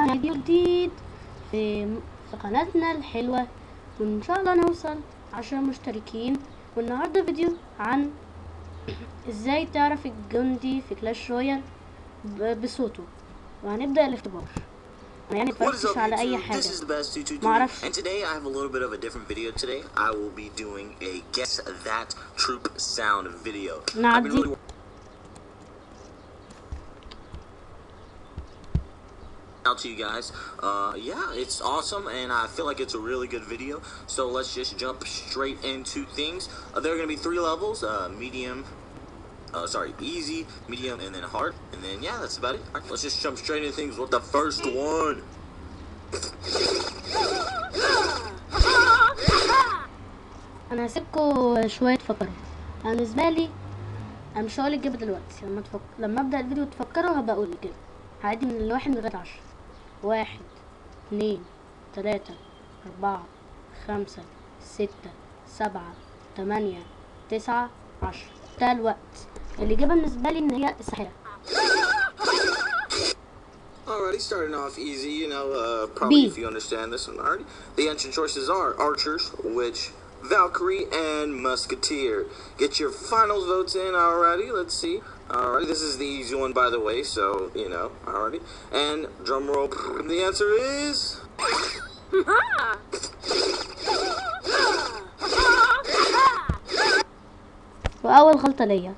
معانا فيديو جديد في قناتنا الحلوة، وإن شاء الله نوصل 10 مشتركين. والنهاردة فيديو عن ازاي تعرف الجندي في كلاش رويال بصوته، وهنبدأ الاختبار. يعني متفرجتش على أي حاجة، معرفش. And today I have a little bit of a different video today. I will be doing a guess that troop sound video. نعدي. Out to you guys. Yeah, it's awesome and I feel like it's a really good video. So let's just jump straight into things. There are going to be 3 levels, easy, medium, and then hard. And then yeah, that's about it. All right, let's just jump straight into things with the first one. انا هسيبكوا شويه تفكروا. انا بالنسبه لي انا مش هقول الجيب دلوقتي، لما ابدا الفيديو تفكروا هبقى اقول الجيب عادي من 1 لغايه 10. 1 2 3 4 5 6 7 8 9 10. ده الوقت. الإجابة بالنسبة لي إن هي الساحرة. Alrighty, starting off easy, you know, probably if you understand this one already. The answer choices are Archers, Witch, Valkyrie, and Musketeer. Get your final votes in already. Let's see. Alrighty, this is the easy one, by the way, so, you know, alrighty. And drum roll, the answer is... وأول غلطة ليا.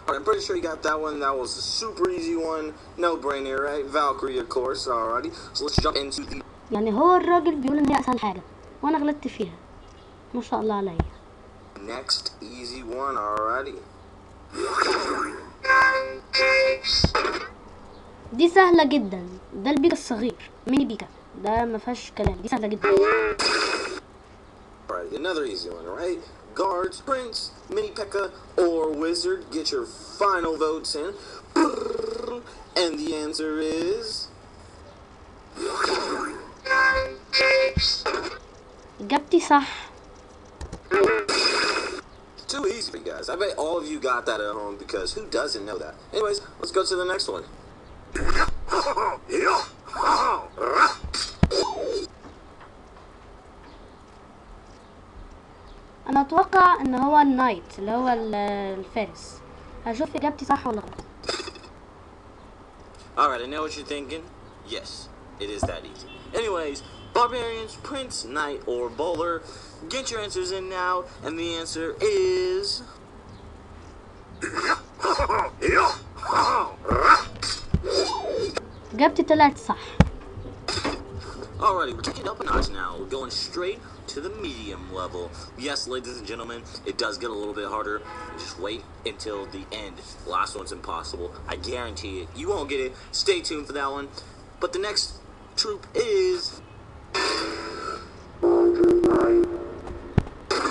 I'm pretty sure you got that one. That was a super easy one. No brainer, right? Valkyrie, of course. Alrighty. So let's jump into the... يعني هو الراجل بيقول إن هي أسهل حاجة وأنا غلطت فيها. ما شاء الله عليا. next easy one. Alrighty. دي سهلة جدا. ده البيكا الصغير، ميني بيكا. ده ما فيهاش كلام. دي سهلة جدا. Alright, another easy one, right? Guards, Prince, Mini P.E.K.K.A, or Wizard. Get your final votes in. And the answer is... إجابتي صح. Too easy for you guys. I bet all of you got that at home because who doesn't know that? Anyways, let's go to the next one. انا اتوقع ان هو النايت اللي هو الفارس. هشوف اجابتي صح ولا غلط. Alright, I know what you're thinking. Yes, it is that easy. Anyways, barbarians, prince, knight, or bowler. Get your answers in now, and the answer is... اجابتي طلعت صح. Alrighty, we're taking it up a notch now. We're going straight to the medium level. Yes, ladies and gentlemen, it does get a little bit harder. Just wait until the end. Last one's impossible. I guarantee it. You won't get it. Stay tuned for that one. But the next troop is...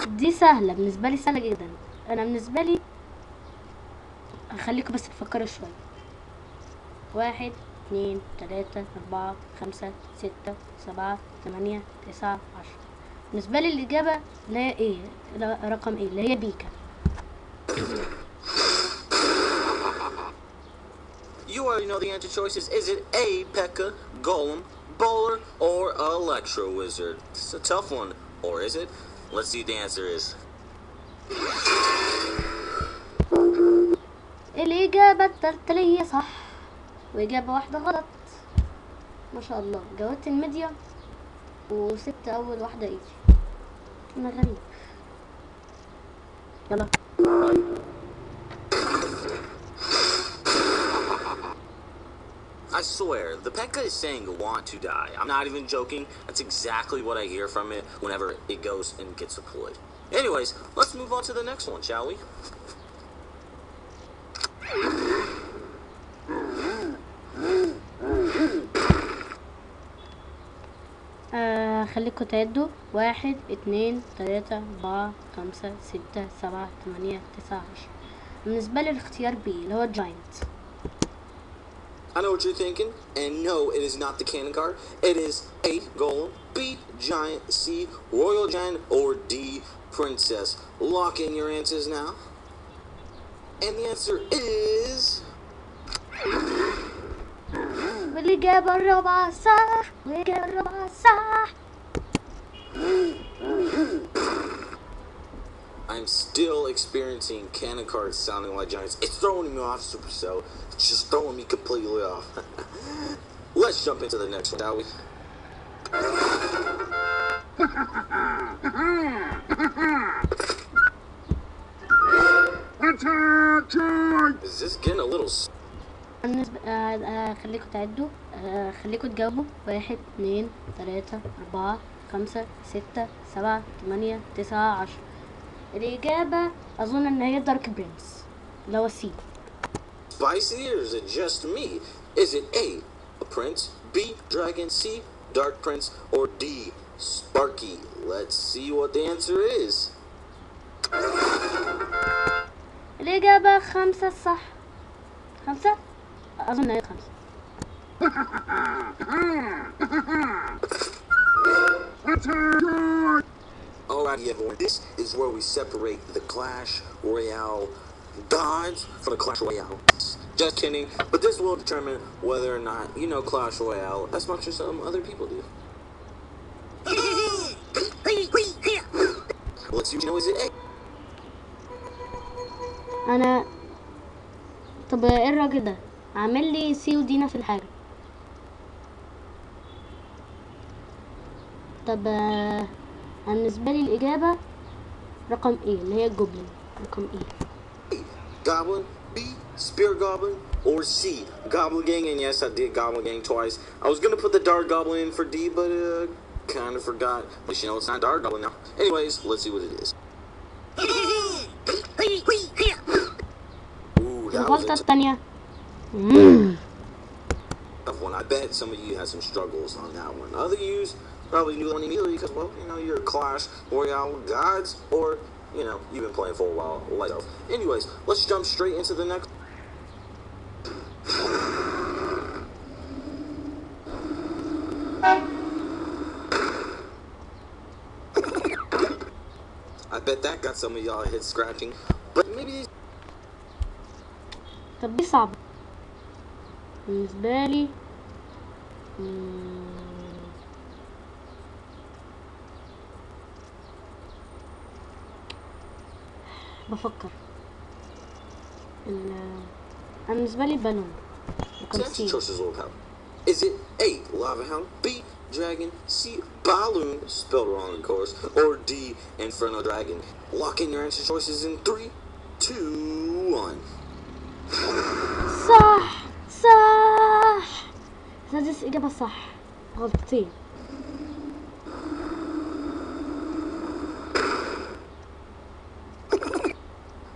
دي سهلة بالنسبة لي، سهلة جدا. انا بالنسبة لي هخليكم بس تفكروا شوية. 1 2 3 4 5 6 7 8 9 10. بالنسبة لي الإجابة اللي هي ايه، رقم ايه، اللي هي بيكا. You already know the answer choices. Is it A, P.E.K.K.A, Golem, Bowler, or Electro Wizard? It's a tough one. Or is it? Let's see what the answer is. الإجابة التالتة ليا صح، وإجابة واحدة غلط. ما شاء الله. جاوبت الميديا وسبت أول واحدة ايزي. أنا غريب. يلا. I swear, the P.E.K.K.A is saying want to die. I'm not even joking. That's exactly what I hear from it whenever it goes and gets deployed. Anyways, let's move on to the next one, shall we? خليكوا تعدوا. 1 2 3 4 5 6 7 8 9 10. بالنسبة لي الاختيار بي اللي هو جاينت. I know what you're thinking, and no, it is not the cannon card. It is A, Golem, B, Giant, C, Royal Giant, or D, Princess. Lock in your answers now. And the answer is... والإجابة الرابعة صح، والإجابة الرابعة صح. I'm still experiencing cannon cards sounding like giants. It's throwing me off, Supercell. It's just throwing me completely off. Let's jump into the next one, shall we? Is this getting a little... خليكم تعدوا، خليكم تجاوبوا. 1 2 3 4 5 6 7 8 9 10. الإجابة أظن إن هي دارك برنس اللي هو سي. Spicy, or is it just me? Is it A, a prince, B, dragon, C, dark prince, or D, Sparky? Let's see what the answer is. الإجابة 5 صح. 5 أظن هي 5. Alrighty everyone, this is where we separate the Clash Royale gods from the Clash Royale. Just kidding, but this will determine whether or not you know Clash Royale as much as some other people do. Let's see, you know, is it A? أنا طب إيه الراجل ده عامل لي سي ودي نفس الحاجة. طب بالنسبة لي الإجابة رقم إيه اللي هي الجوبلين. رقم إيه؟ Goblin, B, Spear Goblin, or C, Goblin Gang. And yes, I did Goblin Gang twice. I was gonna put the Dark Goblin in for D, but kind of forgot. But you know, it's not Dark Goblin now. Anyways, let's see what it is. Ooh, that was الغلطة التانية. tough one. I bet some of you had some struggles on that one. Other yous probably knew one immediately because, well, you know, you're Clash Royale gods, or, you know, you've been playing for a while like that. Anyways, let's jump straight into the next. I bet that got some of y'all head scratching, but maybe. طب دي صعبة بالنسبة لي. بفكر أنا بالنسبة لي بالون. Is it A, Lava Hound, B, Dragon, C, Balloon, spelled wrong of course, or D, Inferno Dragon? Lock in your answer choices in 3, 2, 1. صح صح. هذه إجابة صح. غلطتين.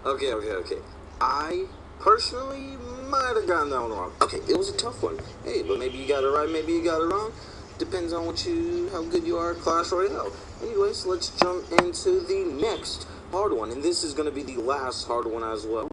Okay. I personally might have gotten that one wrong. Okay, it was a tough one. Hey, but maybe you got it right, maybe you got it wrong. Depends on how good you are at Clash Royale. Anyways, let's jump into the next hard one, and this is going to be the last hard one as well.